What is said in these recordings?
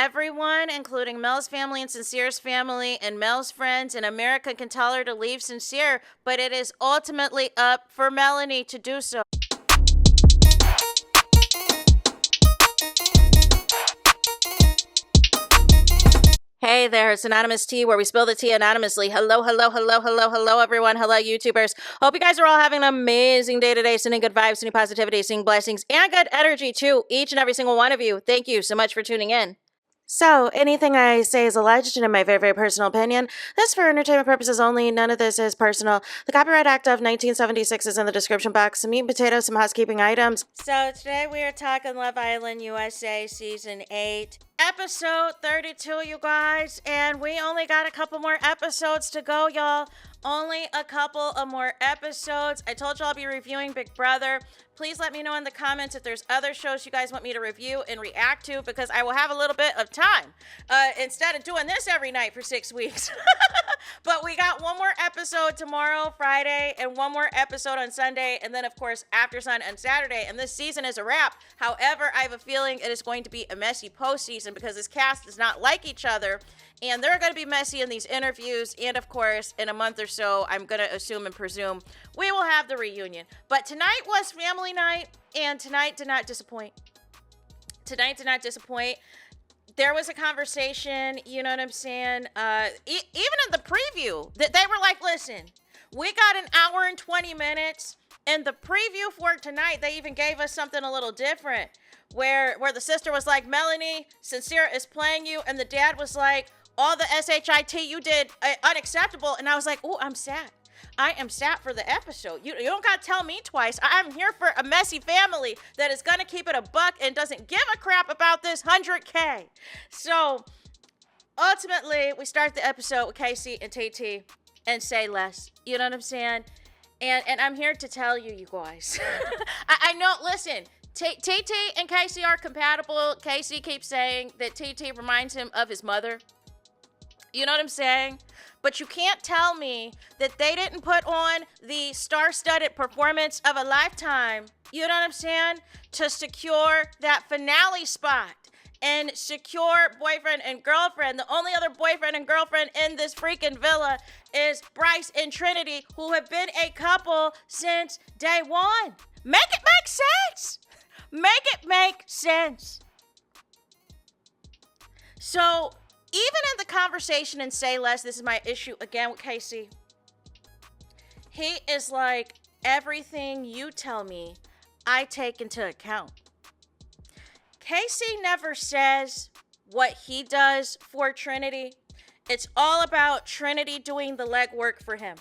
everyone, including Mel's family and Sincere's family and Mel's friends in America, can tell her to leave Sincere, but it is ultimately up for Melanie to do so. Hey there, it's Anonymous Tea, where we spill the tea anonymously. Hello, everyone. Hello, YouTubers. Hope you guys are all having an amazing day today, sending good vibes, sending positivity, sending blessings, and good energy to each and every single one of you. Thank you so much for tuning in. So, anything I say is alleged and in my very, very personal opinion. This is for entertainment purposes only. None of this is personal. The Copyright Act of 1976 is in the description box. Some meat and potatoes, some housekeeping items. So, today we are talking Love Island USA Season 8. Episode 32, you guys. And we only got a couple more episodes to go, y'all. Only a couple of more episodes. I told you I'll be reviewing Big Brother. Please let me know in the comments if there's other shows you guys want me to review and react to, because I will have a little bit of time instead of doing this every night for 6 weeks. But we got one more episode tomorrow, Friday, and one more episode on Sunday, and then, of course, after Sun on Saturday. And this season is a wrap. However, I have a feeling it is going to be a messy postseason because this cast does not like each other. And they're going to be messy in these interviews. And, of course, in a month or so, I'm going to assume and presume we will have the reunion. But tonight was family night, and tonight did not disappoint. Tonight did not disappoint. There was a conversation, you know what I'm saying? Even in the preview, that they were like, listen, we got an hour and 20 minutes. In the preview for tonight, they even gave us something a little different, where the sister was like, Melanie, Sincere is playing you. And the dad was like, all the SHIT you did, unacceptable. And I was like, oh, I'm sad. I am sad for the episode. You don't got to tell me twice. I'm here for a messy family that is going to keep it a buck and doesn't give a crap about this 100K. So, ultimately, we start the episode with Casey and TT and Say Less. You know what I'm saying? And I'm here to tell you, you guys. I know, listen, TT and Casey are compatible. Casey keeps saying that TT reminds him of his mother. You know what I'm saying? But you can't tell me that they didn't put on the star-studded performance of a lifetime, you know what I'm saying, to secure that finale spot and secure boyfriend and girlfriend. The only other boyfriend and girlfriend in this freaking villa is Bryce and Trinity, who have been a couple since day one. Make it make sense. Make it make sense. So, even in the conversation in Say Less, this is my issue again with Casey. He is like, everything you tell me, I take into account. Casey never says what he does for Trinity. It's all about Trinity doing the legwork for him.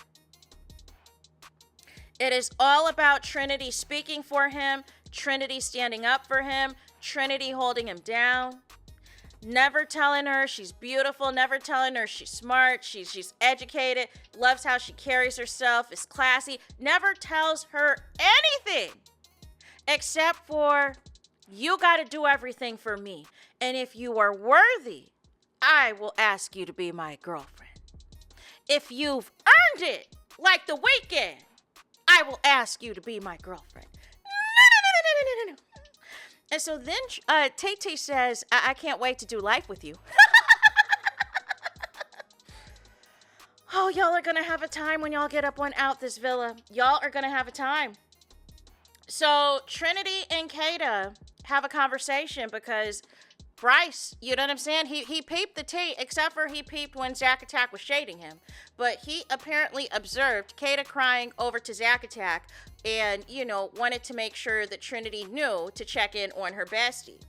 It is all about Trinity speaking for him, Trinity standing up for him, Trinity holding him down. Never telling her she's beautiful, never telling her she's smart, she's educated, loves how she carries herself, is classy, never tells her anything except for, you got to do everything for me. And if you are worthy, I will ask you to be my girlfriend. If you've earned it, like The Weeknd, I will ask you to be my girlfriend. No. And so then Tay says, I can't wait to do life with you. Oh, y'all are going to have a time when y'all get up and out this villa. Y'all are going to have a time. So Trinity and Kata have a conversation because Bryce, you know what I'm saying? He peeped the tea, except for he peeped when Zack Attack was shading him. But he apparently observed Kata crying over to Zack Attack and, you know, wanted to make sure that Trinity knew to check in on her bestie.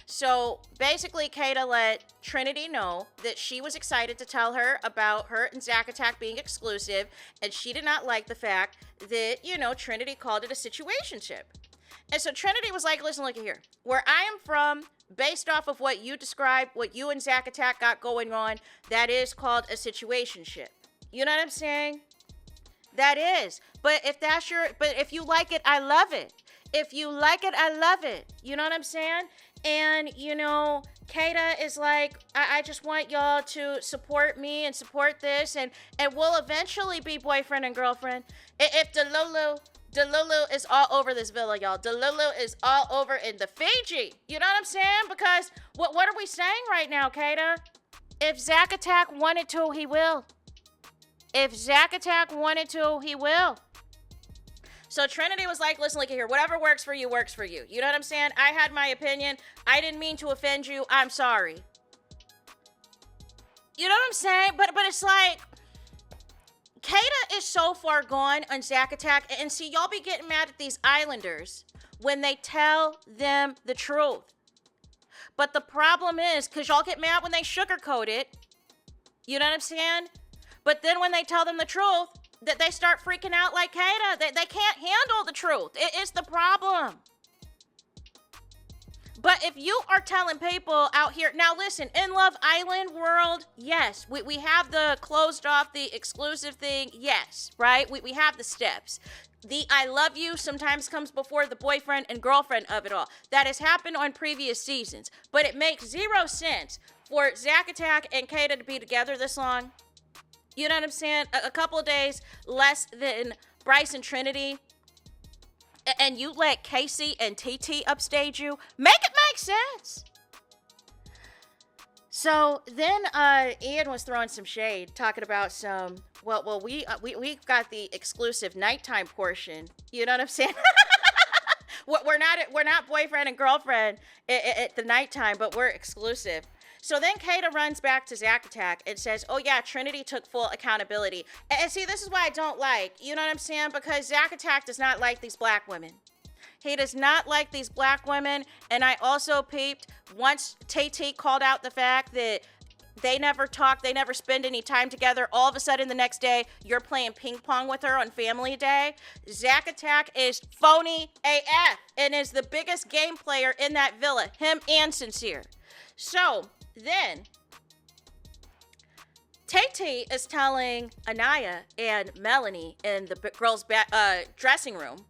So basically, Kata let Trinity know that she was excited to tell her about her and Zack Attack being exclusive, and she did not like the fact that, you know, Trinity called it a situationship. And so Trinity was like, listen, look here. Where I am from, based off of what you described, what you and Zack Attack got going on, that is called a situationship. You know what I'm saying? That is. But if you like it, I love it. If you like it, I love it. You know what I'm saying? And, you know, Kata is like, I just want y'all to support me and support this, and we'll eventually be boyfriend and girlfriend. If Delulu is all over this villa, y'all. Delulu is all over in the Fiji. You know what I'm saying? Because what are we saying right now, Kata? If Zack Attack wanted to, he will. If Zack Attack wanted to, he will. So Trinity was like, listen, look here, whatever works for you, works for you. You know what I'm saying? I had my opinion. I didn't mean to offend you. I'm sorry. You know what I'm saying? But it's like, Kata is so far gone on Zack Attack. And see, y'all be getting mad at these islanders when they tell them the truth. But the problem is, because y'all get mad when they sugarcoat it. You know what I'm saying? But then when they tell them the truth, that they start freaking out like Kata. They can't handle the truth. It is the problem. But if you are telling people out here, now listen, in Love Island world, yes, we have the closed off, the exclusive thing, yes, right? We have the steps. The I love you sometimes comes before the boyfriend and girlfriend of it all. That has happened on previous seasons. But it makes zero sense for Zack Attack and Kata to be together this long. You know what I'm saying? A couple of days less than Bryce and Trinity. And you let Casey and TT upstage you. Make it make sense. So then Ian was throwing some shade, talking about some, we got the exclusive nighttime portion. You know what I'm saying? we're not boyfriend and girlfriend at the nighttime, but we're exclusive. So then Kata runs back to Zack Attack and says, oh yeah, Trinity took full accountability. And see, this is why I don't like, you know what I'm saying? Because Zack Attack does not like these black women. He does not like these black women. And I also peeped, once TT called out the fact that they never talk, they never spend any time together, all of a sudden the next day, you're playing ping pong with her on Family Day. Zack Attack is phony AF and is the biggest game player in that villa, him and Sincere. So then, TT is telling Anaya and Melanie in the girls' dressing room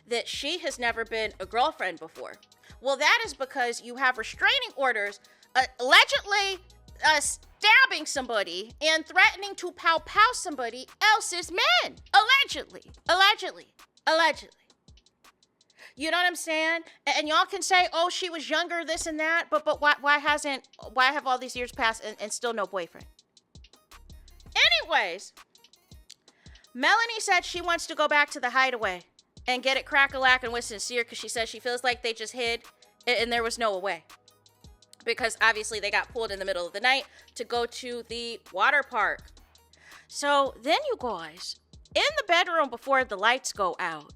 that she has never been a girlfriend before. Well, that is because you have restraining orders allegedly stabbing somebody and threatening to pow somebody else's men. Allegedly. You know what I'm saying? And y'all can say, oh, she was younger, this and that, but why have all these years passed and still no boyfriend? Anyways, Melanie said she wants to go back to the hideaway and get it crack-a-lackin' with Sincere because she says she feels like they just hid and there was no way. Because obviously they got pulled in the middle of the night to go to the water park. So then you guys, in the bedroom before the lights go out,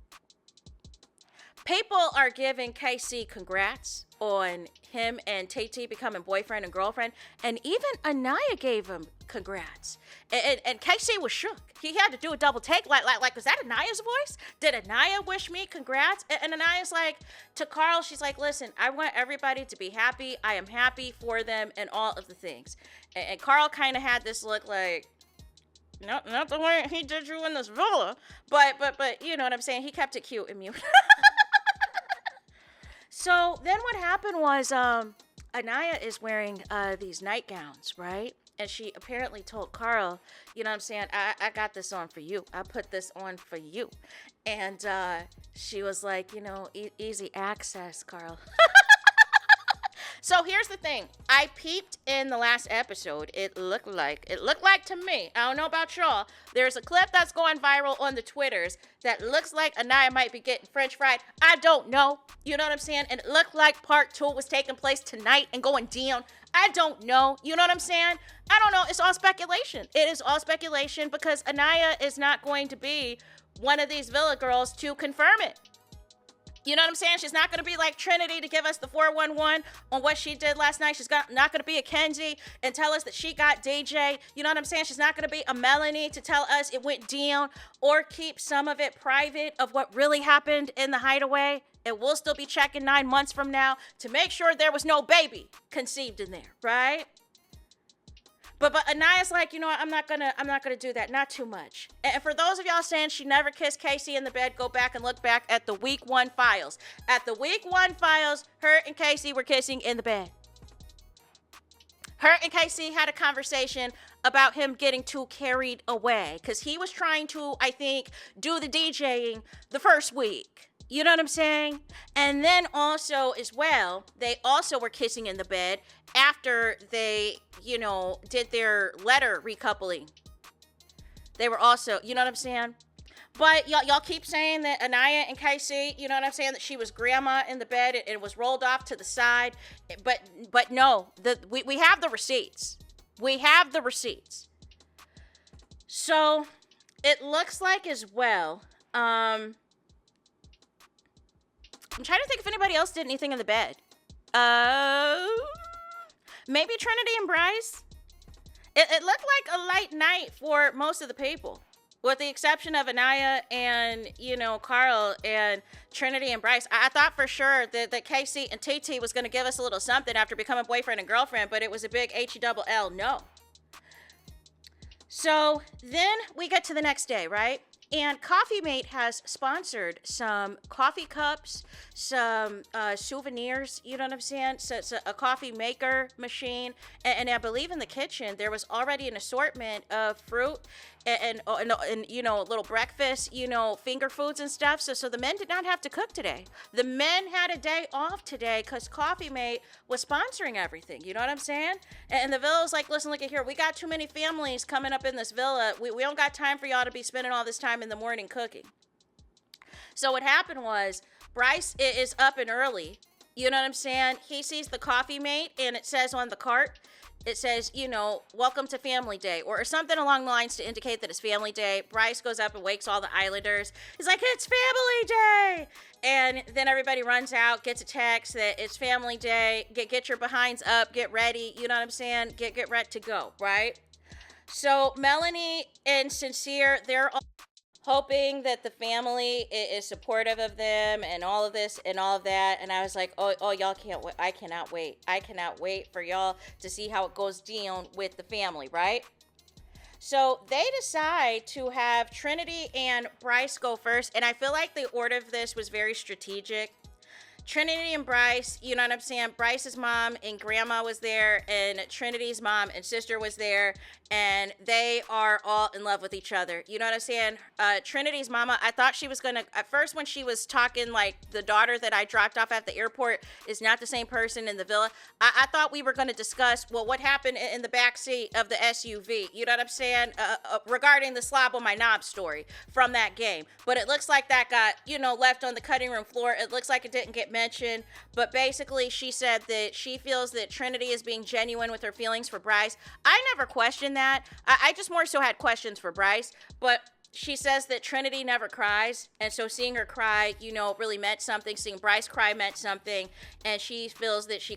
people are giving KC congrats on him and TT becoming boyfriend and girlfriend. And even Anaya gave him congrats. And KC was shook. He had to do a double take. Like, was that Anaya's voice? Did Anaya wish me congrats? And Anaya's like, to Carl, she's like, listen, I want everybody to be happy. I am happy for them and all of the things. And Carl kind of had this look like, no, not the way he did you in this villa. But you know what I'm saying? He kept it cute and mute. So then what happened was Anaya is wearing these nightgowns, right? And she apparently told Carl, you know what I'm saying, I got this on for you. I put this on for you. And she was like, you know, easy access, Carl. So here's the thing. I peeped in the last episode. It looked like to me, I don't know about y'all, there's a clip that's going viral on the Twitters that looks like Anaya might be getting french fried. I don't know. You know what I'm saying? And it looked like part 2 was taking place tonight and going down. I don't know. You know what I'm saying? I don't know. It's all speculation. It is all speculation because Anaya is not going to be one of these villa girls to confirm it. You know what I'm saying? She's not going to be like Trinity to give us the 411 on what she did last night. She's not going to be a Kenzie and tell us that she got DJ. You know what I'm saying? She's not going to be a Melanie to tell us it went down or keep some of it private of what really happened in the hideaway. And we'll still be checking 9 months from now to make sure there was no baby conceived in there, right? But Anaya's like, you know what, I'm not gonna do that. Not too much. And for those of y'all saying she never kissed Casey in the bed, go back and look back at the week 1 files. At the week 1 files, her and Casey were kissing in the bed. Her and Casey had a conversation about him getting too carried away because he was trying to, I think, do the DJing the first week. You know what I'm saying? And then also as well, they also were kissing in the bed after they, did their letter recoupling. They were also, you know what I'm saying? But y'all keep saying that Anaya and Casey, you know what I'm saying, that she was grandma in the bed and it was rolled off to the side. But no, we have the receipts. We have the receipts. So it looks like as well. I'm trying to think if anybody else did anything in the bed. Maybe Trinity and Bryce. It looked like a light night for most of the people, with the exception of Anaya and, Carl and Trinity and Bryce. I thought for sure that Casey and TT was going to give us a little something after becoming boyfriend and girlfriend, but it was a big H-double-L no. So then we get to the next day, right? And Coffee Mate has sponsored some coffee cups, some souvenirs, you know what I'm saying? So it's a coffee maker machine. And I believe in the kitchen, there was already an assortment of fruit and little breakfast, finger foods and stuff. So the men did not have to cook today. The men had a day off today because Coffee Mate was sponsoring everything. You know what I'm saying? And the villa was like, listen, look at here. We got too many families coming up in this villa. We don't got time for y'all to be spending all this time in the morning cooking. So what happened was Bryce is up and early. You know what I'm saying? He sees the Coffee Mate and it says on the cart, it says, welcome to family day or something along the lines to indicate that it's family day. Bryce goes up and wakes all the Islanders. He's like, it's family day. And then everybody runs out, gets a text that it's family day. Get your behinds up, get ready. You know what I'm saying? Get ready to go, right? So Melanie and Sincere, they're all hoping that the family is supportive of them and all of this and all of that. And I was like, oh, y'all can't wait. I cannot wait. I cannot wait for y'all to see how it goes down with the family, right? So they decide to have Trinity and Bryce go first. And I feel like the order of this was very strategic. Trinity and Bryce, you know what I'm saying? Bryce's mom and grandma was there, and Trinity's mom and sister was there, and they are all in love with each other. You know what I'm saying? Trinity's mama, I thought she was going to, at first when she was talking, like the daughter that I dropped off at the airport is not the same person in the villa. I thought we were going to discuss, well, what happened in the backseat of the SUV. You know what I'm saying? Regarding the slob on my knob story from that game. But it looks like that got, left on the cutting room floor. It looks like it didn't get mentioned, but basically she said that she feels that Trinity is being genuine with her feelings for Bryce. I never questioned that. I just more so had questions for Bryce, but she says that Trinity never cries, and so seeing her cry, really meant something. Seeing Bryce cry meant something, and she feels that she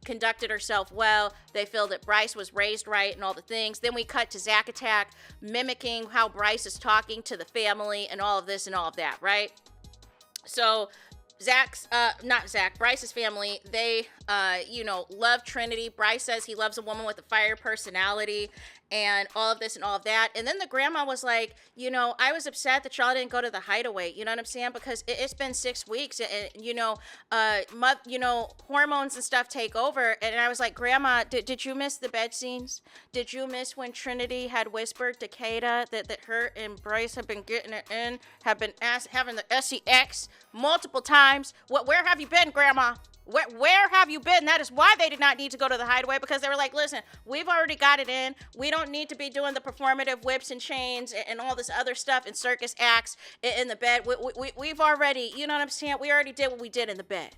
conducted herself well. They feel that Bryce was raised right and all the things. Then we cut to Zack Attack mimicking how Bryce is talking to the family and all of this and all of that, right? So Bryce's family, they, love Trinity. Bryce says he loves a woman with a fire personality and all of this and all of that. And then the grandma was like, I was upset that y'all didn't go to the hideaway. You know what I'm saying? Because it's been 6 weeks and, hormones and stuff take over. And I was like, Grandma, did you miss the bed scenes? Did you miss when Trinity had whispered to Kata that her and Bryce have been getting it in, have been having the sex multiple times? Where have you been, Grandma? Where have you been? That is why they did not need to go to the hideaway, because they were like, listen, we've already got it in. We don't need to be doing the performative whips and chains and all this other stuff and circus acts in the bed. We've already, you know what I'm saying? We already did what we did in the bed.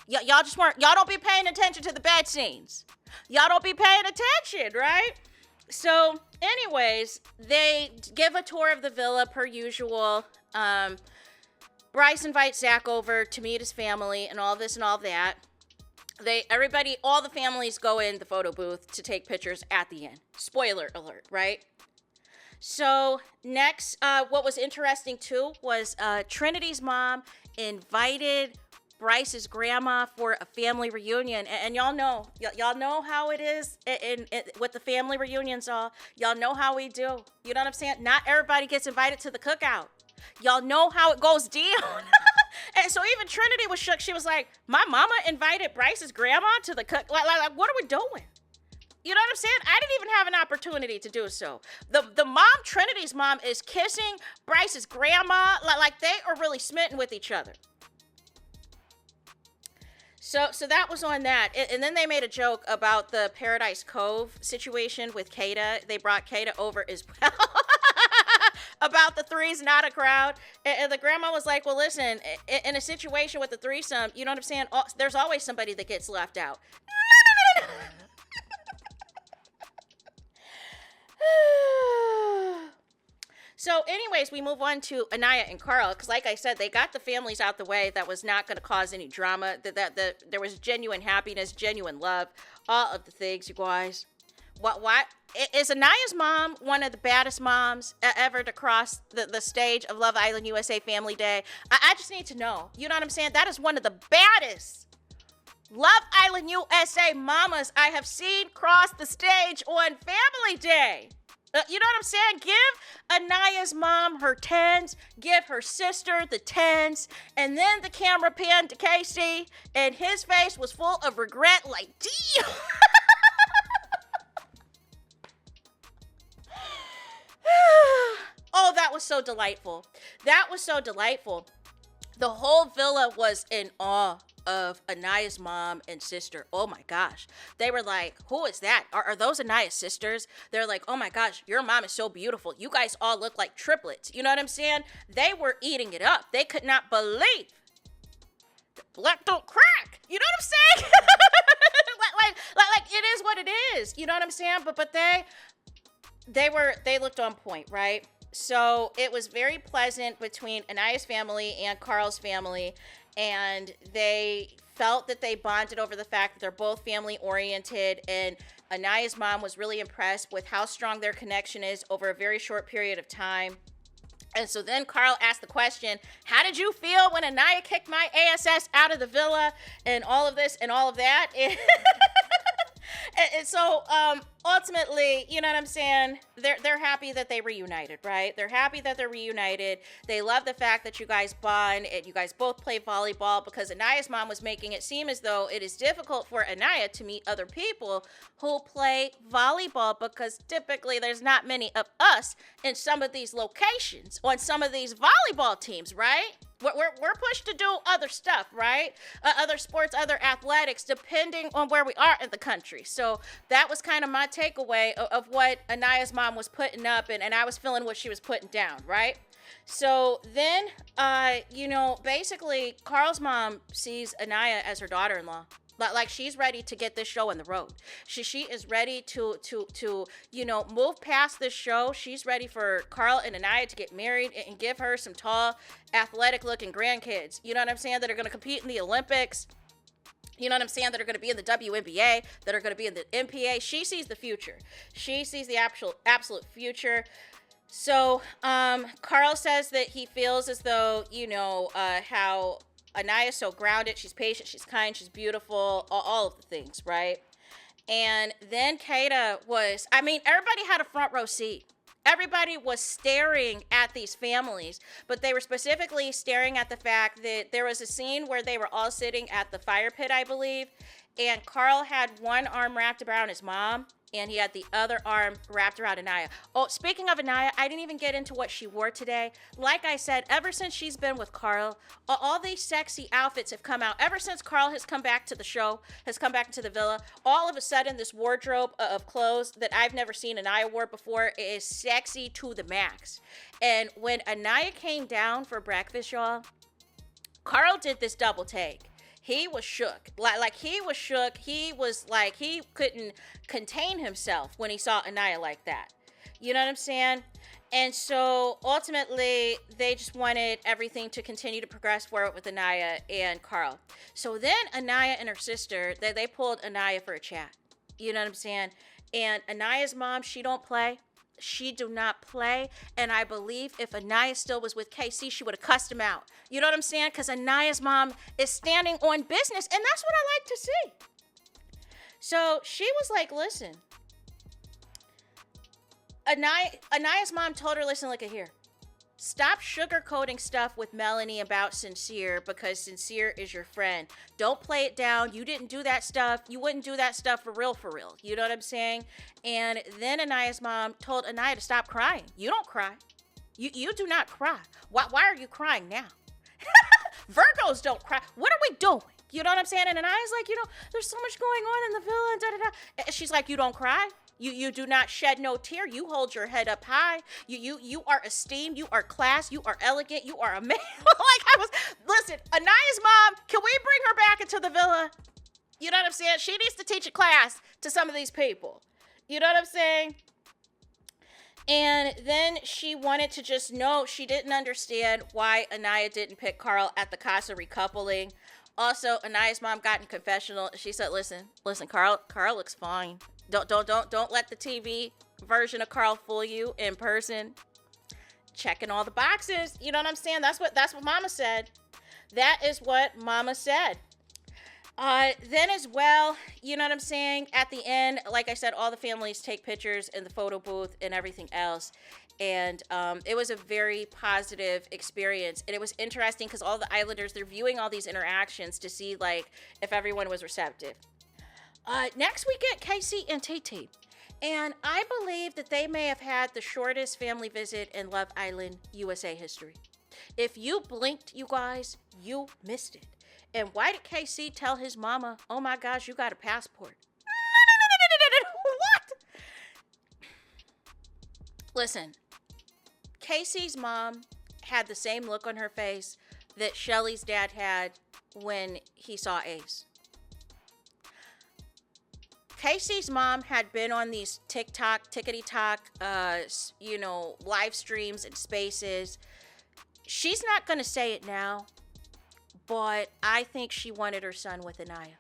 Y'all don't be paying attention to the bed scenes. Y'all don't be paying attention, right? So anyways, they give a tour of the villa per usual. Bryce invites Zack over to meet his family and all this and all that. All the families go in the photo booth to take pictures at the end. Spoiler alert, right? So next, what was interesting too was Trinity's mom invited Bryce's grandma for a family reunion, and y'all know how it is in what the family reunions are. Y'all know how we do. You know what I'm saying? Not everybody gets invited to the cookout. Y'all know how it goes down. And so even Trinity was shook. She was like, my mama invited Bryce's grandma to the cook. Like, what are we doing? You know what I'm saying? I didn't even have an opportunity to do so. The mom, Trinity's mom, is kissing Bryce's grandma. Like they are really smitten with each other. So that was on that. And then they made a joke about the Paradise Cove situation with Kata. They brought Kata over as well. About the three's not a crowd. And the grandma was like, well, listen, in a situation with the threesome, you know what I'm saying? There's always somebody that gets left out. No. So anyways, we move on to Anaya and Carl, because like I said, they got the families out the way. That was not going to cause any drama. That there was genuine happiness, genuine love, all of the things, you guys. What? Is Anaya's mom one of the baddest moms ever to cross the stage of Love Island USA Family Day? I just need to know. You know what I'm saying? That is one of the baddest Love Island USA mamas I have seen cross the stage on Family Day. You know what I'm saying? Give Anaya's mom her 10s, give her sister the 10s, and then the camera panned to Casey, and his face was full of regret, like, damn. Oh, that was so delightful. That was so delightful. The whole villa was in awe of Anaya's mom and sister. Oh my gosh. They were like, who is that? Are those Anaya's sisters? They're like, oh my gosh, your mom is so beautiful. You guys all look like triplets. You know what I'm saying? They were eating it up. They could not believe that black don't crack. You know what I'm saying? like it is what it is. You know what I'm saying? But they looked on point, right? So it was very pleasant between Anaya's family and Carl's family, and they felt that they bonded over the fact that they're both family oriented, and Anaya's mom was really impressed with how strong their connection is over a very short period of time. And so then Carl asked the question, how did you feel when Anaya kicked my ASS out of the villa and all of this and all of that? And so ultimately, you know what I'm saying? They're happy that they reunited, right? They're happy that they're reunited. They love the fact that you guys bond and you guys both play volleyball, because Anaya's mom was making it seem as though it is difficult for Anaya to meet other people who play volleyball, because typically there's not many of us in some of these locations on some of these volleyball teams, right? We're pushed to do other stuff, right? Other sports, other athletics, depending on where we are in the country. So that was kind of my takeaway of what Anaya's mom was putting up, and I was feeling what she was putting down, right? So then, basically, Carl's mom sees Anaya as her daughter-in-law. Like she's ready to get this show on the road. She is ready to move past this show. She's ready for Carl and Anaya to get married and give her some tall, athletic-looking grandkids. You know what I'm saying? That are going to compete in the Olympics. You know what I'm saying? That are going to be in the WNBA, that are going to be in the NPA. She sees the future. She sees the absolute future. So Carl says that he feels as though, how Anaya's so grounded, she's patient, she's kind, she's beautiful, all of the things, right? And then Kata everybody had a front row seat. Everybody was staring at these families, but they were specifically staring at the fact that there was a scene where they were all sitting at the fire pit, I believe, and Carl had one arm wrapped around his mom, and he had the other arm wrapped around Anaya. Oh, speaking of Anaya, I didn't even get into what she wore today. Like I said, ever since she's been with Carl, all these sexy outfits have come out. Ever since Carl has come back to the show, has come back into the villa, all of a sudden this wardrobe of clothes that I've never seen Anaya wore before is sexy to the max. And when Anaya came down for breakfast, y'all, Carl did this double take. He was shook. Like he was shook. He was like, he couldn't contain himself when he saw Anaya like that. You know what I'm saying? And so ultimately, they just wanted everything to continue to progress forward with Anaya and Carl. So then Anaya and her sister, they pulled Anaya for a chat. You know what I'm saying? And Anaya's mom, she don't play. She do not play, and I believe if Anaya still was with KC, she would have cussed him out. You know what I'm saying? Because Anaya's mom is standing on business, and that's what I like to see. So she was like, listen, Anaya's mom told her, listen, look at here. Stop sugarcoating stuff with Melanie about Sincere because Sincere is your friend. Don't play it down. You didn't do that stuff. You wouldn't do that stuff for real, for real. You know what I'm saying? And then Anaya's mom told Anaya to stop crying. You don't cry. You do not cry. Why are you crying now? Virgos don't cry. What are we doing? You know what I'm saying? And Anaya's like, there's so much going on in the villa and da-da-da. And she's like, you don't cry? You do not shed no tear. You hold your head up high. You are esteemed. You are class. You are elegant. You are a man. Listen, Anaya's mom, can we bring her back into the villa? You know what I'm saying? She needs to teach a class to some of these people. You know what I'm saying? And then she wanted to just know, she didn't understand why Anaya didn't pick Carl at the Casa recoupling. Also, Anaya's mom got in confessional. She said, listen, Carl looks fine. Don't let the TV version of Carl fool you in person. Checking all the boxes. You know what I'm saying? That's what Mama said. That is what Mama said. Then as well, you know what I'm saying? At the end, like I said, all the families take pictures in the photo booth and everything else. And it was a very positive experience. And it was interesting because all the Islanders, they're viewing all these interactions to see like if everyone was receptive. Next we get Casey and TT. And I believe that they may have had the shortest family visit in Love Island USA history. If you blinked, you guys, you missed it. And why did KC tell his mama, oh my gosh, you got a passport? What? Listen, Casey's mom had the same look on her face that Shelly's dad had when he saw Ace. Casey's mom had been on these tickety-tock, live streams and spaces. She's not going to say it now, but I think she wanted her son with Anaya.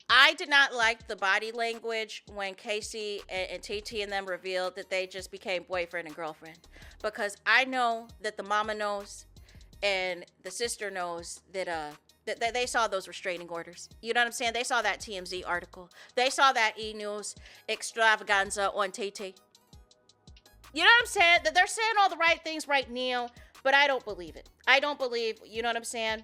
I did not like the body language when Casey and TT and them revealed that they just became boyfriend and girlfriend. Because I know that the mama knows and the sister knows that they saw those restraining orders. You know what I'm saying? They saw that TMZ article. They saw that E-News extravaganza on TT. You know what I'm saying? That they're saying all the right things right now, but I don't believe it. I don't believe, you know what I'm saying?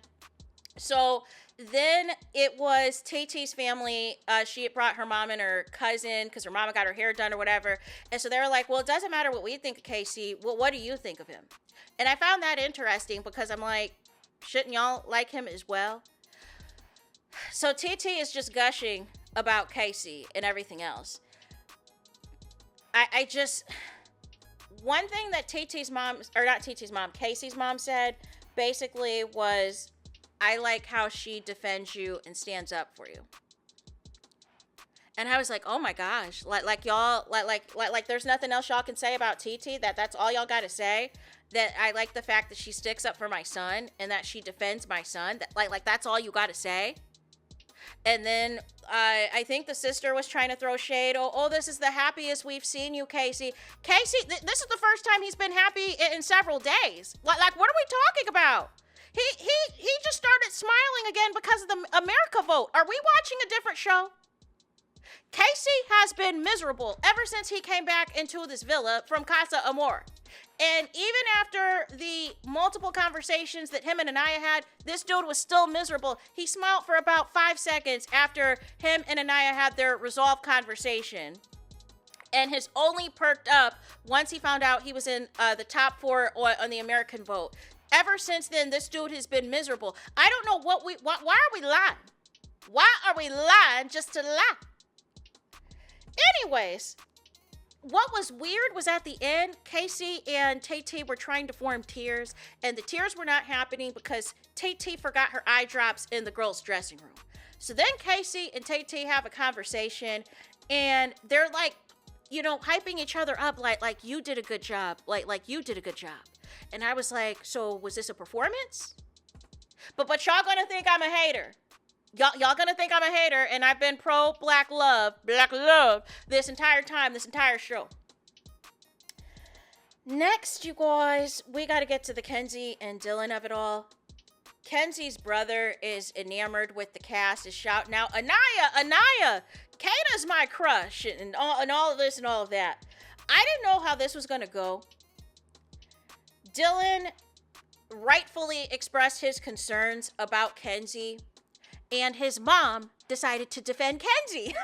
So then it was TT's family. She had brought her mom and her cousin because her mama got her hair done or whatever. And so they were like, well, it doesn't matter what we think of Casey. Well, what do you think of him? And I found that interesting because I'm like, shouldn't y'all like him as well? So TT is just gushing about Casey and everything else. One thing that Casey's mom said basically was, I like how she defends you and stands up for you. And I was like, oh my gosh, like y'all, like there's nothing else y'all can say about TT, that's all y'all got to say. That I like the fact that she sticks up for my son and that she defends my son. That like that's all you got to say. And then I think the sister was trying to throw shade. Oh, this is the happiest we've seen you, Casey. Casey, this is the first time he's been happy in several days. Like what are we talking about? He just started smiling again because of the America vote. Are we watching a different show? Casey has been miserable ever since he came back into this villa from Casa Amor. And even after the multiple conversations that him and Anaya had, this dude was still miserable. He smiled for about 5 seconds after him and Anaya had their resolved conversation. And his only perked up once he found out he was in the top 4 on the American vote. Ever since then, this dude has been miserable. I don't know why are we lying? Why are we lying just to lie? Anyways, what was weird was at the end, Casey and TT were trying to form tears, and the tears were not happening because TT forgot her eye drops in the girls' dressing room. So then Casey and TT have a conversation, and they're like, hyping each other up like you did a good job, like you did a good job. And I was like, so was this a performance? But y'all gonna think I'm a hater. Y'all gonna think I'm a hater, and I've been pro black love this entire time, this entire show. Next, you guys, we gotta get to the Kenzie and Dylan of it all. Kenzie's brother is enamored with the cast, is shouting out, Anaya, Kana's my crush, and all of this and all of that. I didn't know how this was gonna go. Dylan rightfully expressed his concerns about Kenzie, and his mom decided to defend Kenzie.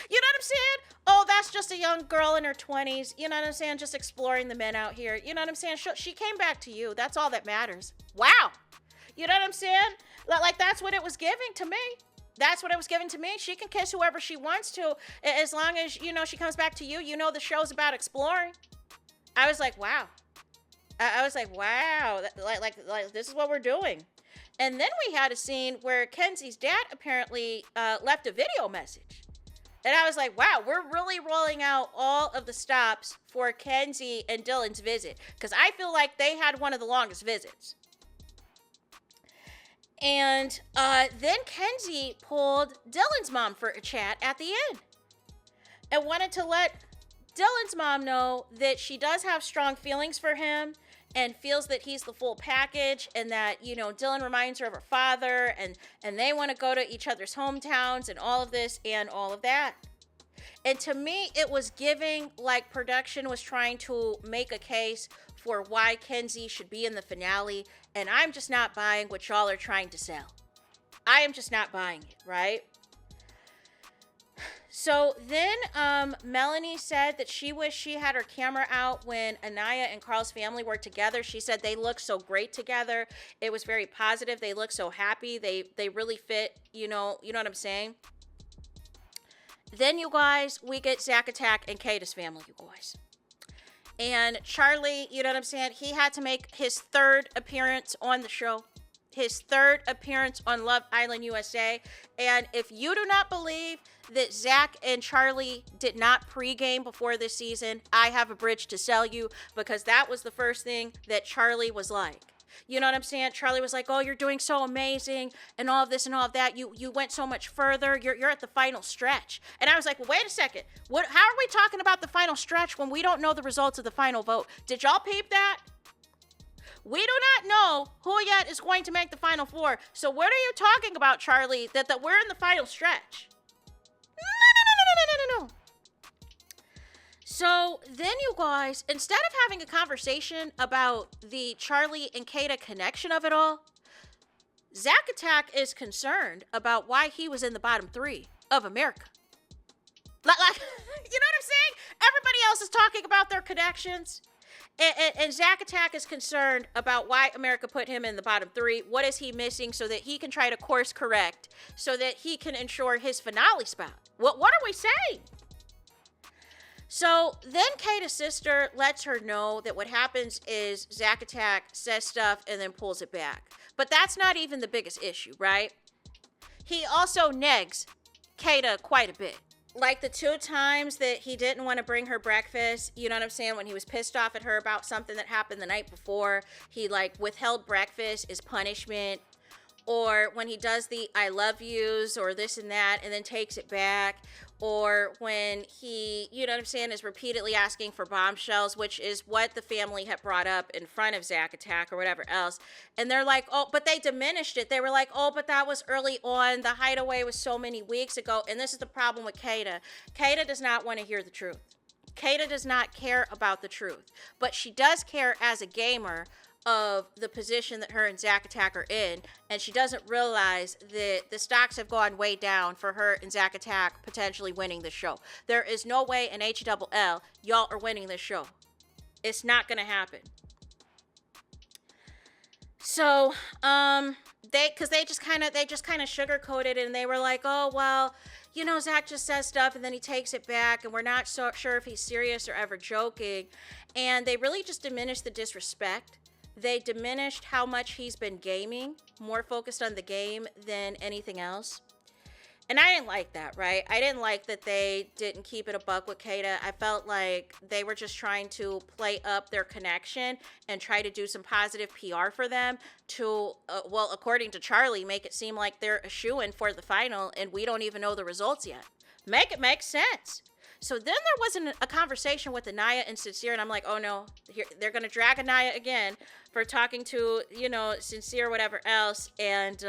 You know what I'm saying? Oh, that's just a young girl in her 20s. You know what I'm saying? Just exploring the men out here. You know what I'm saying? She came back to you. That's all that matters. Wow. You know what I'm saying? Like, that's what it was giving to me. That's what it was given to me. She can kiss whoever she wants to, as long as, you know, she comes back to you. You know, the show's about exploring. I was like, wow. I was like, wow. Like, this is what we're doing. And then we had a scene where Kenzie's dad apparently left a video message. And I was like, wow, we're really rolling out all of the stops for Kenzie and Dylan's visit. Because I feel like they had one of the longest visits. And then Kenzie pulled Dylan's mom for a chat at the end. And wanted to let Dylan's mom know that she does have strong feelings for him. And feels that he's the full package, and that, you know, Dylan reminds her of her father, and they want to go to each other's hometowns and all of this and all of that. And to me, it was giving like production was trying to make a case for why Kenzie should be in the finale, and I'm just not buying what y'all are trying to sell. I am just not buying it, right? So then Melanie said that she wished she had her camera out when Anaya and Carl's family were together. She said they looked so great together. It was very positive. They looked so happy. They really fit, you know what I'm saying? Then, you guys, we get Zack Attack and Kata's family, you guys. And Charlie, you know what I'm saying? He had to make his third appearance on the show. His third appearance on Love Island USA. And if you do not believe that Zack and Charlie did not pregame before this season, I have a bridge to sell you, because that was the first thing that Charlie was like. You know what I'm saying? Charlie was like, oh, you're doing so amazing and all of this and all of that. You went so much further. You're at the final stretch. And I was like, well, wait a second. How are we talking about the final stretch when we don't know the results of the final vote? Did y'all peep that? We do not know who yet is going to make the final four. So what are you talking about, Charlie, that we're in the final stretch? No. So then, you guys, instead of having a conversation about the Charlie and Kata connection of it all, Zack Attack is concerned about why he was in the bottom 3 of America. Like, you know what I'm saying? Everybody else is talking about their connections. And Zack Attack is concerned about why America put him in the bottom 3. What is he missing so that he can try to course correct so that he can ensure his finale spot? What are we saying? So then Kata's sister lets her know that what happens is Zack Attack says stuff and then pulls it back. But that's not even the biggest issue, right? He also negs Kata quite a bit. Like the 2 times that he didn't want to bring her breakfast, you know what I'm saying? When he was pissed off at her about something that happened the night before, he like withheld breakfast as punishment. Or when he does the I love yous or this and that and then takes it back. Or when he, you know what I'm saying, is repeatedly asking for bombshells, which is what the family had brought up in front of Zack Attack or whatever else. And they're like, oh, but they diminished it. They were like, oh, but that was early on. The hideaway was so many weeks ago. And this is the problem with Kata. Kata does not want to hear the truth. Kata does not care about the truth. But she does care as a gamer of the position that her and Zack Attack are in, and she doesn't realize that the stocks have gone way down for her and Zack Attack potentially winning the show. There is no way in HLL y'all are winning this show. It's not gonna happen. So, they just kind of sugarcoated it, and they were like, oh well, you know, Zack just says stuff and then he takes it back, and we're not so sure if he's serious or ever joking, and they really just diminished the disrespect. They diminished how much he's been gaming, more focused on the game than anything else. And I didn't like that, right? I didn't like that they didn't keep it a buck with Kata. I felt like they were just trying to play up their connection and try to do some positive PR for them to, well, according to Charlie, make it seem like they're a shoo-in for the final and we don't even know the results yet. Make it make sense. So then there wasn't a conversation with Anaya and Sincere, and I'm like, oh no, they're going to drag Anaya again for talking to, you know, Sincere, whatever else, and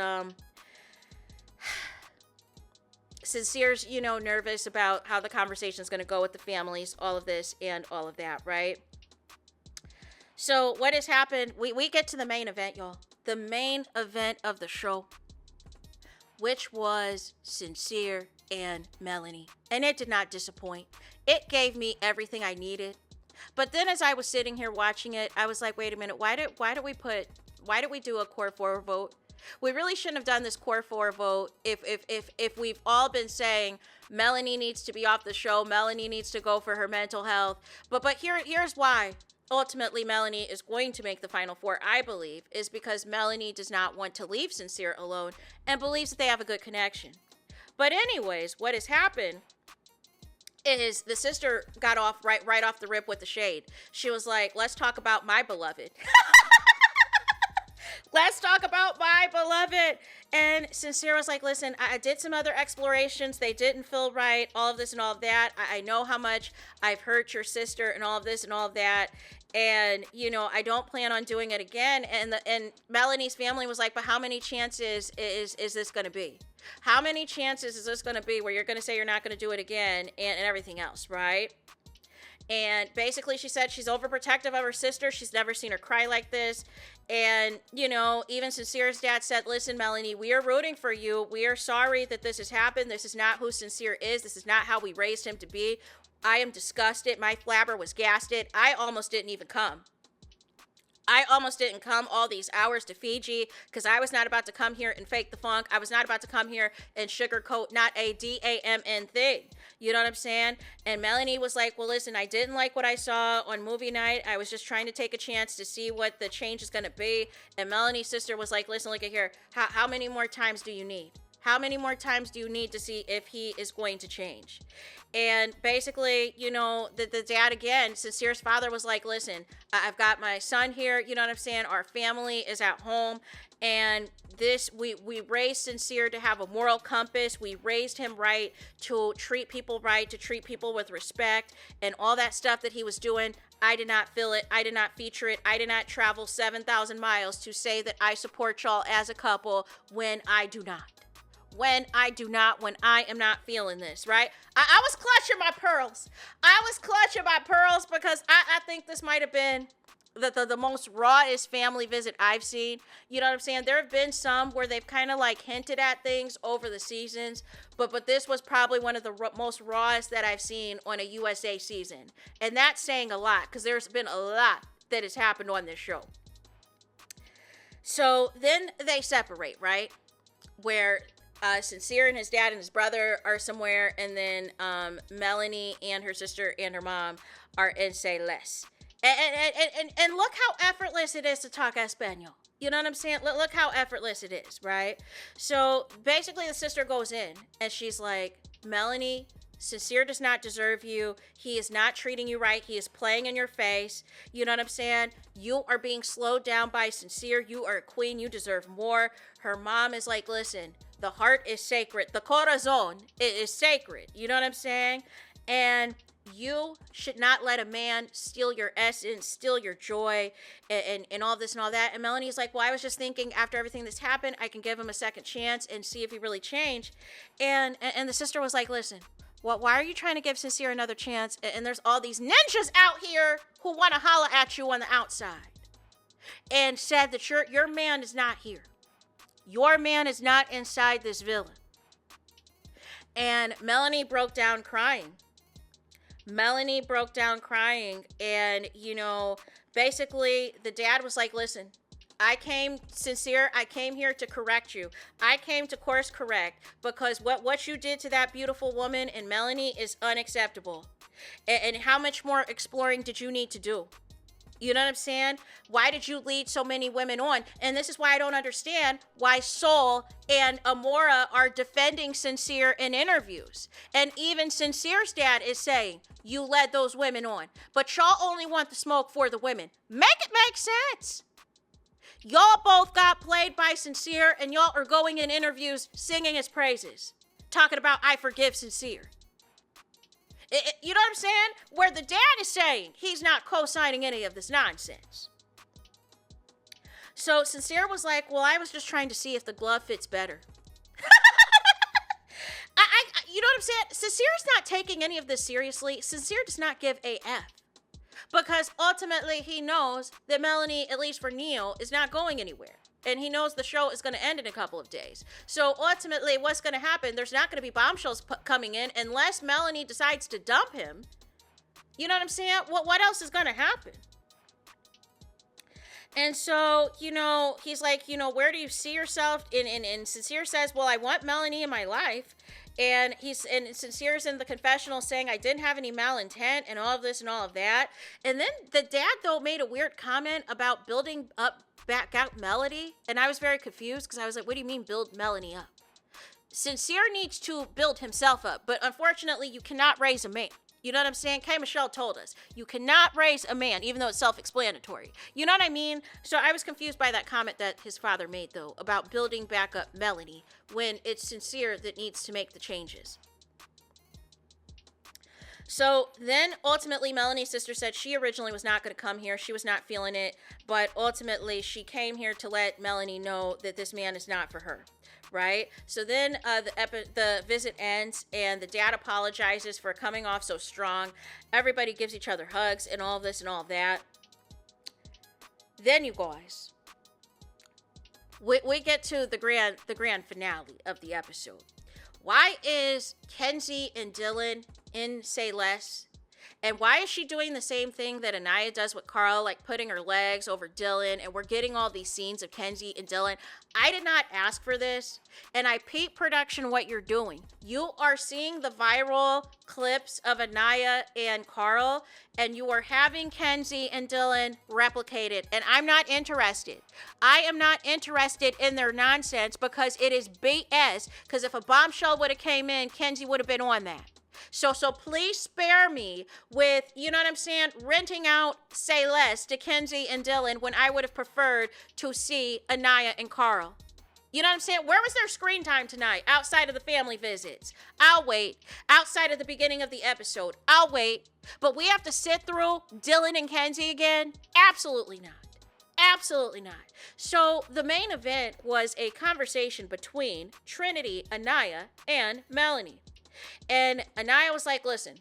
Sincere's, you know, nervous about how the conversation is going to go with the families, all of this and all of that, right? So what has happened, we get to the main event, y'all. The main event of the show, which was Sincere and Melanie. And it did not disappoint. It gave me everything I needed. But then as I was sitting here watching it, I was like, wait a minute, why did we do a core 4 vote? We really shouldn't have done this core 4 vote if we've all been saying Melanie needs to be off the show, Melanie needs to go for her mental health. But here's why. Ultimately, Melanie is going to make the final 4, I believe, is because Melanie does not want to leave Sincere alone and believes that they have a good connection. But anyways, what has happened is the sister got off right off the rip with the shade. She was like, let's talk about my beloved. Let's talk about my beloved. And Sincere was like, listen, I did some other explorations. They didn't feel right. All of this and all of that. I know how much I've hurt your sister and all of this and all of that. And, you know, I don't plan on doing it again. And Melanie's family was like, but how many chances is this going to be? How many chances is this going to be where you're going to say you're not going to do it again and everything else, right? And basically she said she's overprotective of her sister. She's never seen her cry like this. And, you know, even Sincere's dad said, listen, Melanie, we are rooting for you. We are sorry that this has happened. This is not who Sincere is. This is not how we raised him to be. I am disgusted. My flabber was gasted. I almost didn't even come. I almost didn't come all these hours to Fiji because I was not about to come here and fake the funk. I was not about to come here and sugarcoat not a DAMN thing. You know what I'm saying? And Melanie was like, well, listen, I didn't like what I saw on movie night. I was just trying to take a chance to see what the change is going to be. And Melanie's sister was like, listen, look at here. How many more times do you need? How many more times do you need to see if he is going to change? And basically, you know, the dad, again, Sincere's father was like, listen, I've got my son here. You know what I'm saying? Our family is at home. And this, we raised Sincere to have a moral compass. We raised him right, to treat people right, to treat people with respect, and all that stuff that he was doing. I did not feel it. I did not feature it. I did not travel 7,000 miles to say that I support y'all as a couple when I do not. When I am not feeling this, right? I was clutching my pearls. Because I think this might have been the most rawest family visit I've seen. You know what I'm saying? There have been some where they've kind of like hinted at things over the seasons, but this was probably one of the most rawest that I've seen on a USA season. And that's saying a lot because there's been a lot that has happened on this show. So then they separate, right? Where Sincere and his dad and his brother are somewhere, and then Melanie and her sister and her mom are in Say Less. And look how effortless it is to talk Espanol. You know what I'm saying? Look how effortless it is, right? So basically the sister goes in and she's like, Melanie, Sincere does not deserve you. He is not treating you right. He is playing in your face. You know what I'm saying? You are being slowed down by Sincere. You are a queen. You deserve more. Her mom is like, listen, the heart is sacred. The corazon is sacred. You know what I'm saying? And you should not let a man steal your essence, steal your joy, and all this and all that. And Melanie's like, well, I was just thinking after everything that's happened, I can give him a second chance and see if he really changed. And the sister was like, listen, why are you trying to give Sincere another chance? And there's all these ninjas out here who want to holler at you on the outside. And said that your man is not here. Your man is not inside this villa. And Melanie broke down crying. And, you know, basically the dad was like, listen, Sincere, I came here to correct you. I came to course correct because what you did to that beautiful woman and Melanie is unacceptable. And how much more exploring did you need to do? You know what I'm saying? Why did you lead so many women on? And this is why I don't understand why Soul and Amora are defending Sincere in interviews. And even Sincere's dad is saying, you led those women on. But y'all only want the smoke for the women. Make it make sense. Y'all both got played by Sincere and y'all are going in interviews singing his praises. Talking about, I forgive Sincere. You know what I'm saying? Where the dad is saying he's not co-signing any of this nonsense. So Sincere was like, well, I was just trying to see if the glove fits better. You know what I'm saying? Sincere's not taking any of this seriously. Sincere does not give a F. Because ultimately he knows that Melanie, at least for Neil, is not going anywhere. And he knows the show is going to end in a couple of days. So ultimately what's going to happen, there's not going to be bombshells coming in unless Melanie decides to dump him. You know what I'm saying? What else is going to happen? And so, he's like, where do you see yourself? And Sincere says, well, I want Melanie in my life. And Sincere's in the confessional saying, I didn't have any malintent and all of this and all of that. And then the dad, though, made a weird comment about building back out Melanie. And I was very confused because I was like, what do you mean build Melanie up? Sincere needs to build himself up. But unfortunately, you cannot raise a man. You know what I'm saying? K. Michelle told us, you cannot raise a man, even though it's self-explanatory. You know what I mean? So I was confused by that comment that his father made, though, about building back up Melanie when it's Sincere that needs to make the changes. So then ultimately Melanie's sister said she originally was not going to come here. She was not feeling it. But ultimately she came here to let Melanie know that this man is not for her. Right? So then the visit ends and the dad apologizes for coming off so strong. Everybody gives each other hugs and all this and all that. Then you guys, we get to the grand finale of the episode. Why is Kenzie and Dylan in Say Less? And why is she doing the same thing that Anaya does with Carl, like putting her legs over Dylan, and we're getting all these scenes of Kenzie and Dylan? I did not ask for this, and I peep production what you're doing. You are seeing the viral clips of Anaya and Carl, and you are having Kenzie and Dylan replicate it, and I'm not interested. I am not interested in their nonsense because it is BS, because if a bombshell would have came in, Kenzie would have been on that. So please spare me with, you know what I'm saying, renting out Say Less to Kenzie and Dylan when I would have preferred to see Anaya and Carl. You know what I'm saying? Where was their screen time tonight outside of the family visits? I'll wait. Outside of the beginning of the episode, I'll wait. But we have to sit through Dylan and Kenzie again? Absolutely not. Absolutely not. So the main event was a conversation between Trinity, Anaya, and Melanie. And Anaya was like, listen,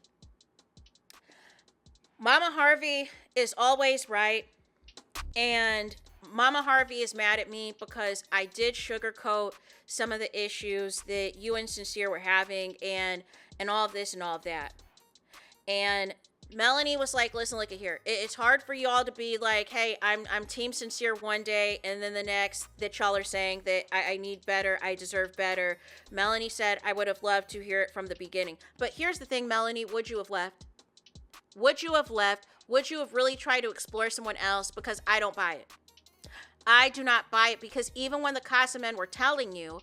Mama Harvey is always right. And Mama Harvey is mad at me because I did sugarcoat some of the issues that you and Sincere were having and all of this and all of that. And Melanie was like, listen, look at here. It's hard for y'all to be like, hey, I'm Team Sincere one day, and then the next that y'all are saying that I need better, I deserve better. Melanie said, I would have loved to hear it from the beginning. But here's the thing, Melanie, would you have left? Would you have left? Would you have really tried to explore someone else? Because I don't buy it. I do not buy it, because even when the Casa men were telling you,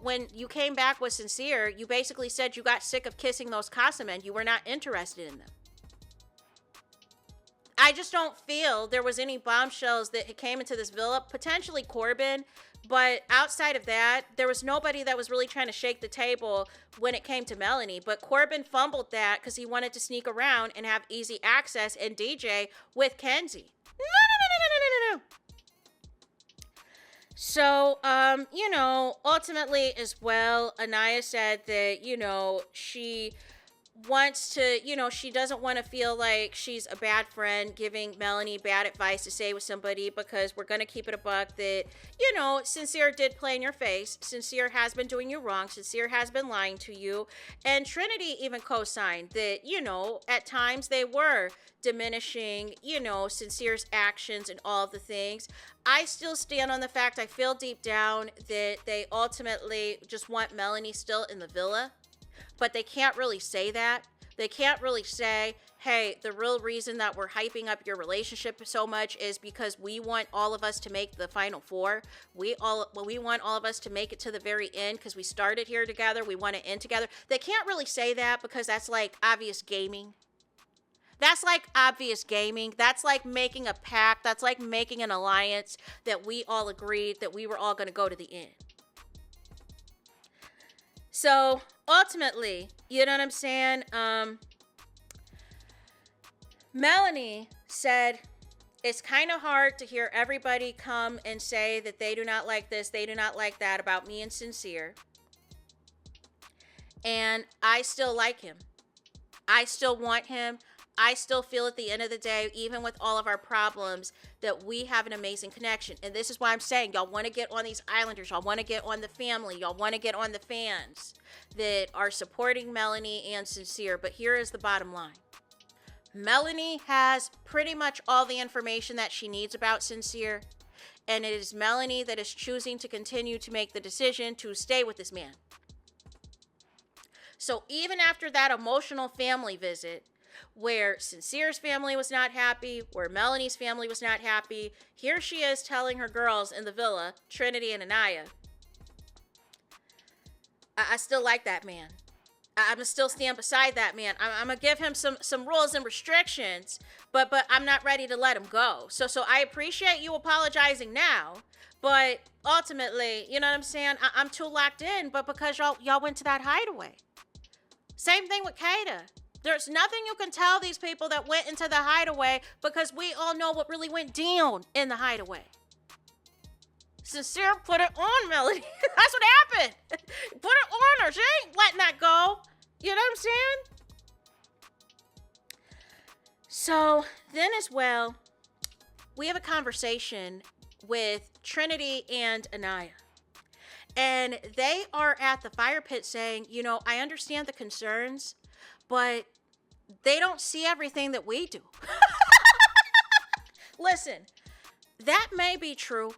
when you came back with Sincere, you basically said you got sick of kissing those Casa men. You were not interested in them. I just don't feel there was any bombshells that came into this villa, potentially Corbin, but outside of that, there was nobody that was really trying to shake the table when it came to Melanie. But Corbin fumbled that because he wanted to sneak around and have easy access and DJ with Kenzie. No. So, ultimately as well, Anaya said that, she wants to, she doesn't want to feel like she's a bad friend giving Melanie bad advice to say with somebody, because we're going to keep it a buck that, Sincere did play in your face. Sincere has been doing you wrong. Sincere has been lying to you. And Trinity even co-signed that, at times they were diminishing, Sincere's actions and all of the things. I still stand on the fact, I feel deep down that they ultimately just want Melanie still in the villa. But they can't really say that. They can't really say, hey, the real reason that we're hyping up your relationship so much is because we want all of us to make the Final Four. We want all of us to make it to the very end because we started here together. We want to end together. They can't really say that because that's like obvious gaming. That's like obvious gaming. That's like making a pact. That's like making an alliance that we all agreed that we were all going to go to the end. So ultimately, you know what I'm saying? Melanie said, it's kind of hard to hear everybody come and say that they do not like this, they do not like that about me and Sincere. And I still like him. I still want him. I still feel at the end of the day, even with all of our problems, that we have an amazing connection. And this is why I'm saying, y'all want to get on these Islanders. Y'all want to get on the family. Y'all want to get on the fans that are supporting Melanie and Sincere. But here is the bottom line. Melanie has pretty much all the information that she needs about Sincere. And it is Melanie that is choosing to continue to make the decision to stay with this man. So even after that emotional family visit, where Sincere's family was not happy, where Melanie's family was not happy, here she is telling her girls in the villa, Trinity and Anaya, I still like that man. I'm gonna still stand beside that man. I'm gonna give him some rules and restrictions, but I'm not ready to let him go. So I appreciate you apologizing now, but ultimately, you know what I'm saying? I'm too locked in, but because y'all went to that hideaway. Same thing with Kada. There's nothing you can tell these people that went into the hideaway because we all know what really went down in the hideaway. Sincere put it on Melanie. That's what happened. Put it on her. She ain't letting that go. You know what I'm saying? So then as well, we have a conversation with Trinity and Anaya. And they are at the fire pit saying, you know, I understand the concerns, but they don't see everything that we do. Listen, that may be true.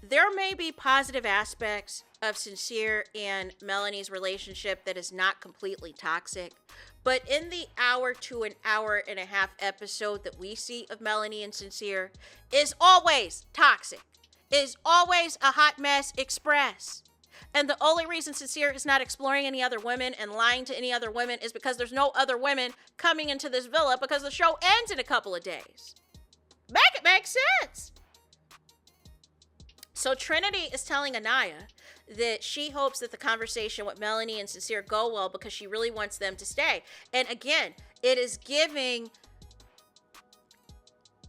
There may be positive aspects of Sincere and Melanie's relationship that is not completely toxic. But in the hour to an hour and a half episode that we see of Melanie and Sincere is always toxic. Is always a hot mess express. And the only reason Sincere is not exploring any other women and lying to any other women is because there's no other women coming into this villa because the show ends in a couple of days. Make it make sense. So Trinity is telling Anaya that she hopes that the conversation with Melanie and Sincere go well because she really wants them to stay. And again, it is giving...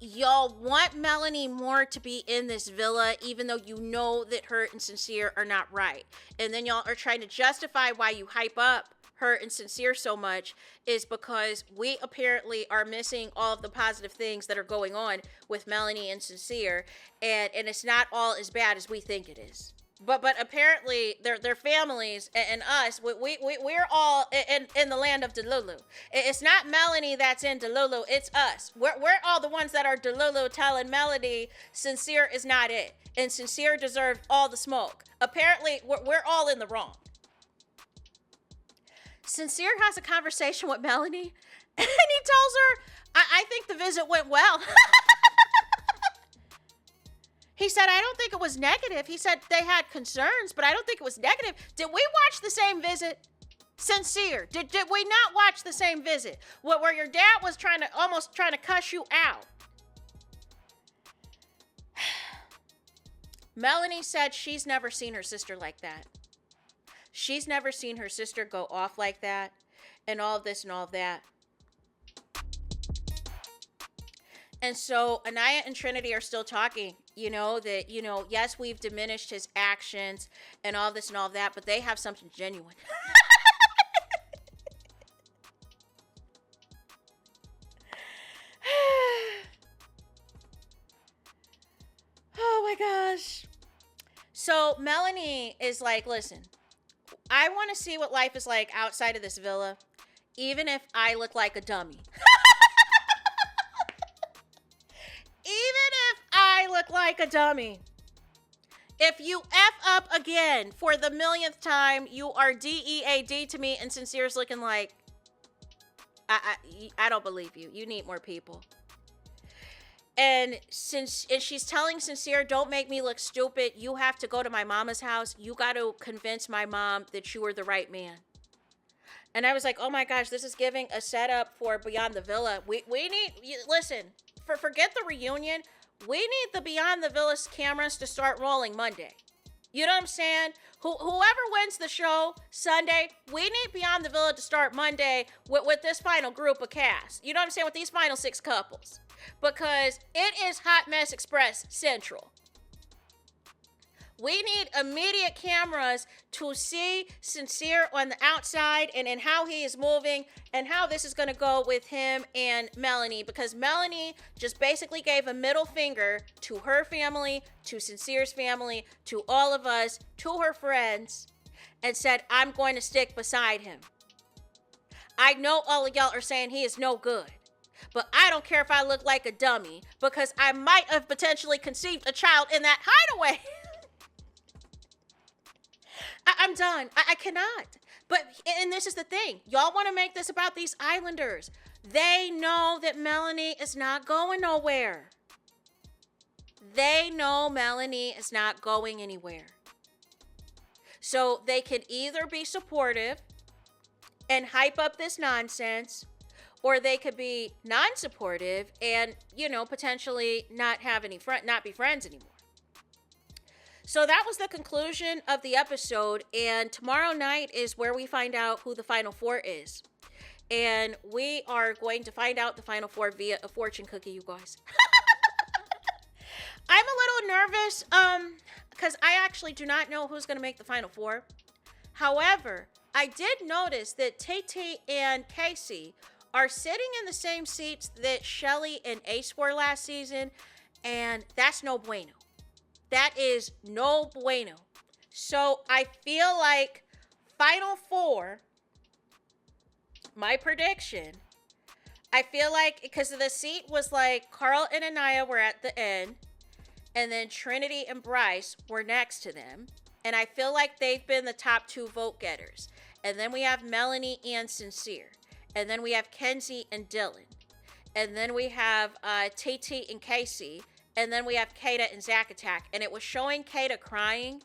Y'all want Melanie more to be in this villa, even though you know that her and Sincere are not right. And then y'all are trying to justify why you hype up her and Sincere so much is because we apparently are missing all of the positive things that are going on with Melanie and Sincere. And it's not all as bad as we think it is. But apparently their families and us, we're all in the land of Delulu. It's not Melanie that's in Delulu, it's us. We're all the ones that are Delulu telling Melanie Sincere is not it. And Sincere deserved all the smoke. Apparently, we're all in the wrong. Sincere has a conversation with Melanie, and he tells her, I think the visit went well. He said, I don't think it was negative. He said they had concerns, but I don't think it was negative. Did we watch the same visit? Sincere. Did we not watch the same visit? Where your dad was almost trying to cuss you out. Melanie said she's never seen her sister like that. She's never seen her sister go off like that and all of this and all of that. And so Anaya and Trinity are still talking, yes, we've diminished his actions and all this and all that, but they have something genuine. Oh my gosh. So Melanie is like, listen, I want to see what life is like outside of this villa, even if I look like a dummy. Like a dummy. If you F up again for the millionth time, you are DEAD to me, and Sincere's looking like, I don't believe you. You need more people. And she's telling Sincere, don't make me look stupid. You have to go to my mama's house. You got to convince my mom that you were the right man. And I was like, oh my gosh, this is giving a setup for Beyond the Villa. We need, listen, forget the reunion. We need the Beyond the Villa's cameras to start rolling Monday. You know what I'm saying? Whoever wins the show Sunday, we need Beyond the Villa to start Monday with this final group of cast. You know what I'm saying? With these final 6 couples. Because it is Hot Mess Express Central. We need immediate cameras to see Sincere on the outside and how he is moving and how this is going to go with him and Melanie, because Melanie just basically gave a middle finger to her family, to Sincere's family, to all of us, to her friends, and said, I'm going to stick beside him. I know all of y'all are saying he is no good, but I don't care if I look like a dummy, because I might have potentially conceived a child in that hideaway. I'm done. I cannot. But, and this is the thing. Y'all want to make this about these islanders. They know that Melanie is not going nowhere. They know Melanie is not going anywhere. So they can either be supportive and hype up this nonsense, or they could be non-supportive and, you know, potentially not be friends anymore. So that was the conclusion of the episode, and tomorrow night is where we find out who the final four is. And we are going to find out the final four via a fortune cookie, you guys. I'm a little nervous because I actually do not know who's going to make the final four. However, I did notice that Tay and Casey are sitting in the same seats that Shelly and Ace were last season, and that's no bueno. That is no bueno. So I feel like final four, my prediction, I feel like because the seat was like Carl and Anaya were at the end, and then Trinity and Bryce were next to them. And I feel like they've been the top two vote getters. And then we have Melanie and Sincere. And then we have Kenzie and Dylan. And then we have Tay and Casey. And then we have Kata and Zack Attack. And it was showing Kata crying.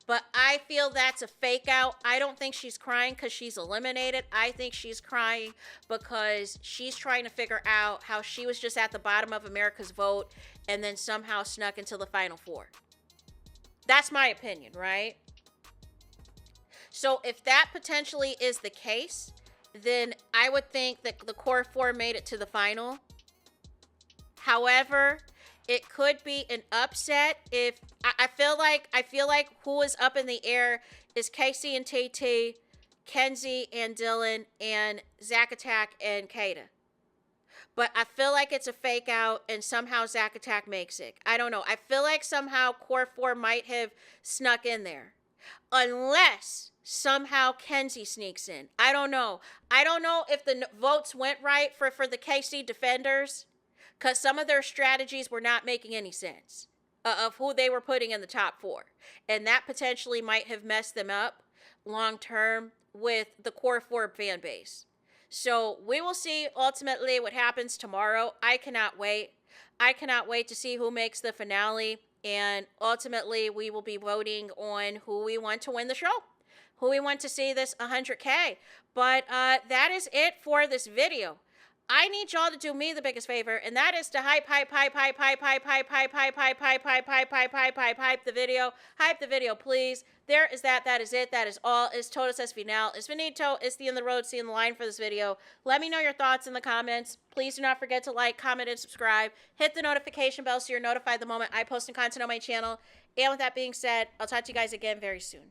But I feel that's a fake out. I don't think she's crying because she's eliminated. I think she's crying because she's trying to figure out how she was just at the bottom of America's vote and then somehow snuck into the final four. That's my opinion, right? So if that potentially is the case, then I would think that the core four made it to the final. However, it could be an upset if I feel like who is up in the air is Casey and Tay, Kenzie and Dylan, and Zack Attack and Kata. But I feel like it's a fake out and somehow Zack Attack makes it. I don't know. I feel like somehow core four might have snuck in there. Unless somehow Kenzie sneaks in. I don't know. I don't know if the votes went right for the KC defenders, because some of their strategies were not making any sense of who they were putting in the top four. And that potentially might have messed them up long term with the core four fan base. So we will see ultimately what happens tomorrow. I cannot wait. I cannot wait to see who makes the finale. And ultimately, we will be voting on who we want to win the show, who we want to see this 100K. But that is it for this video. I need y'all to do me the biggest favor, and that is to hype the video, please. There is that. That is it. That is all. It's todos es final. It's finito. It's the end of the road. See you in the line for this video. Let me know your thoughts in the comments. Please do not forget to like, comment, and subscribe. Hit the notification bell so you're notified the moment I post new content on my channel. And with that being said, I'll talk to you guys again very soon.